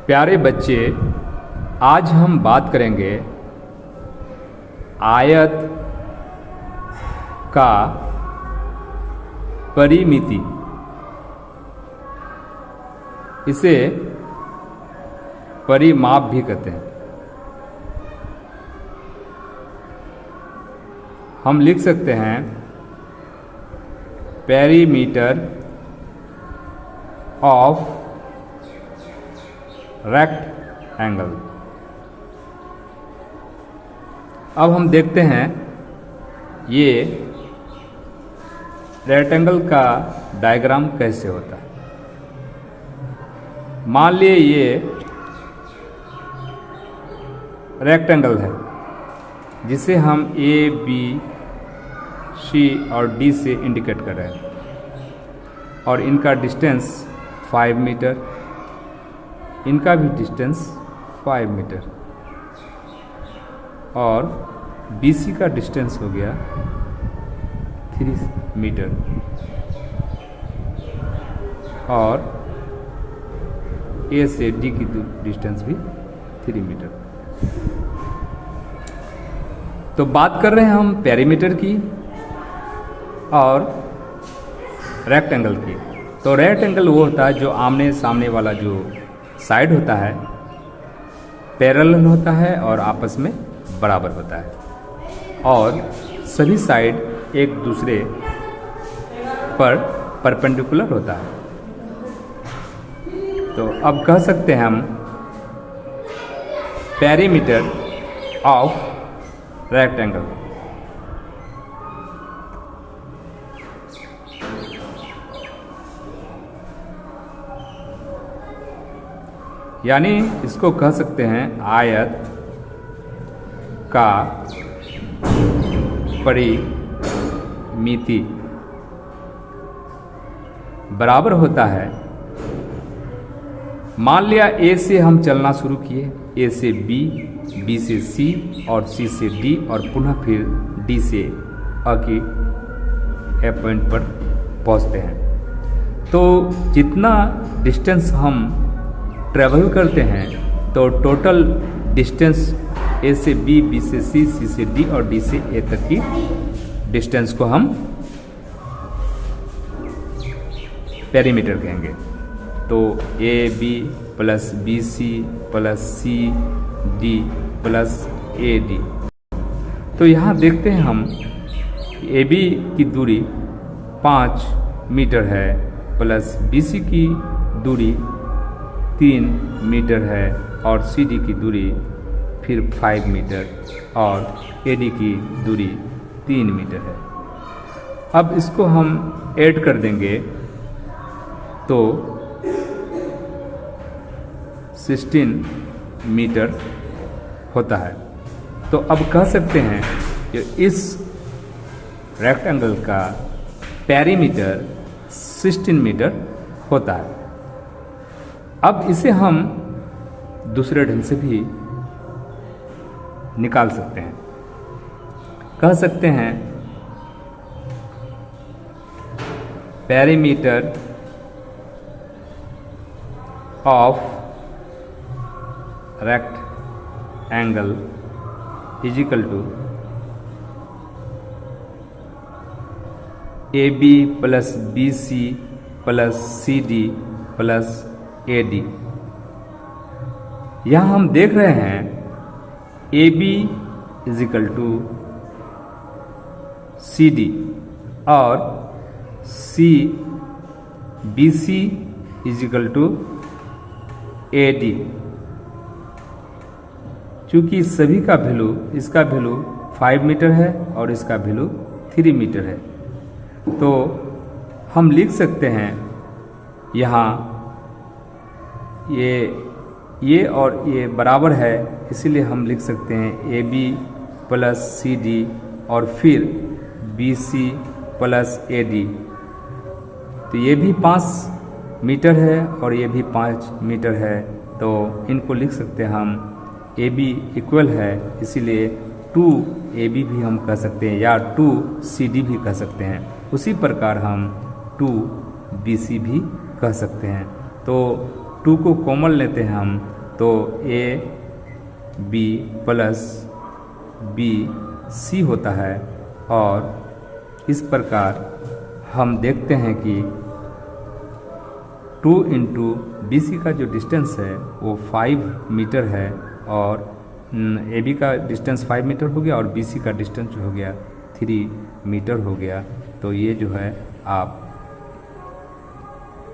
प्यारे बच्चे, आज हम बात करेंगे आयत का परिमिति। इसे परिमाप भी कहते हैं। हम लिख सकते हैं पेरीमीटर ऑफ रेक्टेंगल। अब हम देखते हैं ये रेक्टेंगल का डायग्राम कैसे होता है। मान लिए ये रेक्टेंगल है जिसे हम ए, बी, सी और डी से इंडिकेट कर रहे हैं और इनका डिस्टेंस 5 मीटर, इनका भी डिस्टेंस 5 मीटर और BC का डिस्टेंस हो गया 3 मीटर और A से D की डिस्टेंस भी 3 मीटर। तो बात कर रहे हैं हम पेरीमीटर की और रेक्टेंगल की। तो रेक्टेंगल वो होता है जो आमने सामने वाला जो साइड होता है पैरेलल होता है और आपस में बराबर होता है और सभी साइड एक दूसरे पर परपेंडिकुलर होता है। तो अब कह सकते हैं हम पेरीमीटर ऑफ रेक्टेंगल। यानी इसको कह सकते हैं आयत का परिमिति बराबर होता है। मान लिया ए से हम चलना शुरू किए, ए से बी, बी से सी और सी से डी और पुनः फिर डी से अ की ए पॉइंट पर पहुंचते हैं। तो जितना डिस्टेंस हम ट्रेवल करते हैं तो टोटल डिस्टेंस ए से बी, बी से सी, सी से डी और डी से ए तक की डिस्टेंस को हम पेरीमीटर कहेंगे। तो A B plus B C plus C D plus A D. तो यहाँ देखते हैं हम ए बी की दूरी 5 मीटर है प्लस बी सी की दूरी 3 मीटर है और सी डी की दूरी फिर 5 मीटर और ए डी की दूरी 3 मीटर है। अब इसको हम ऐड कर देंगे तो 16 मीटर होता है। तो अब कह सकते हैं कि इस रेक्टेंगल का पेरीमीटर 16 मीटर होता है। अब इसे हम दूसरे ढंग से भी निकाल सकते हैं। कह सकते हैं perimeter of rectangle is equal to A B plus B C plus C D plus A D. यहाँ हम देख रहे हैं A B is equal to C D और C B C is equal to A D. चूँकि सभी का value, इसका वैल्यू 5 मीटर है और इसका वैल्यू 3 मीटर है, तो हम लिख सकते हैं यहाँ ये और ये बराबर है, इसीलिए हम लिख सकते हैं A B plus C D और फिर B C plus A D. तो ये भी 5 मीटर है और ये भी 5 मीटर है, तो इनको लिख सकते हैं हम ए बी इक्वल है, इसीलिए 2AB भी हम कह सकते हैं या 2CD भी कह सकते हैं। उसी प्रकार हम 2BC भी कह सकते हैं। तो 2 को कॉमन लेते हैं हम तो A B plus B C होता है। और इस प्रकार हम देखते हैं कि 2 इंटू बी सी का जो डिस्टेंस है वो 5 मीटर है, और ए बी का डिस्टेंस 5 मीटर हो गया और बी सी का डिस्टेंस जो हो गया 3 मीटर हो गया। तो ये जो है आप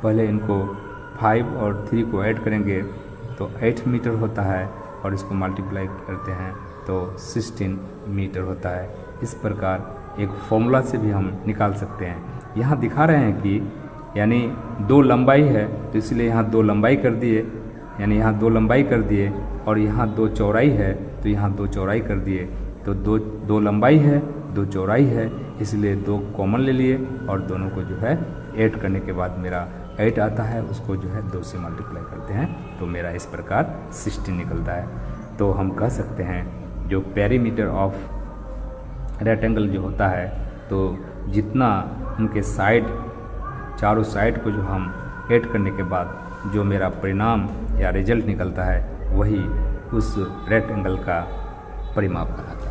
पहले इनको 5 और 3 को ऐड करेंगे तो 8 मीटर होता है, और इसको मल्टीप्लाई करते हैं तो 16 मीटर होता है। इस प्रकार एक फॉर्मूला से भी हम निकाल सकते हैं। यहाँ दिखा रहे हैं कि यानी 2 लंबाई है तो इसलिए यहाँ 2 लंबाई कर दिए, यानी यहाँ 2 लंबाई कर दिए, और यहाँ 2 चौड़ाई है तो यहाँ 2 चौड़ाई कर दिए। तो 2 लंबाई है 2 चौड़ाई है, इसलिए 2 कॉमन ले लिए और दोनों को जो है ऐड करने के बाद मेरा 8 आता है, उसको जो है 2 से मल्टीप्लाई करते हैं तो मेरा इस प्रकार 16 निकलता है। तो हम कह सकते हैं जो पेरीमीटर ऑफ रेक्टेंगल जो होता है, तो जितना उनके साइड, चारों साइड को जो हम ऐड करने के बाद जो मेरा परिणाम या रिजल्ट निकलता है वही उस रेक्टेंगल का परिमाप है।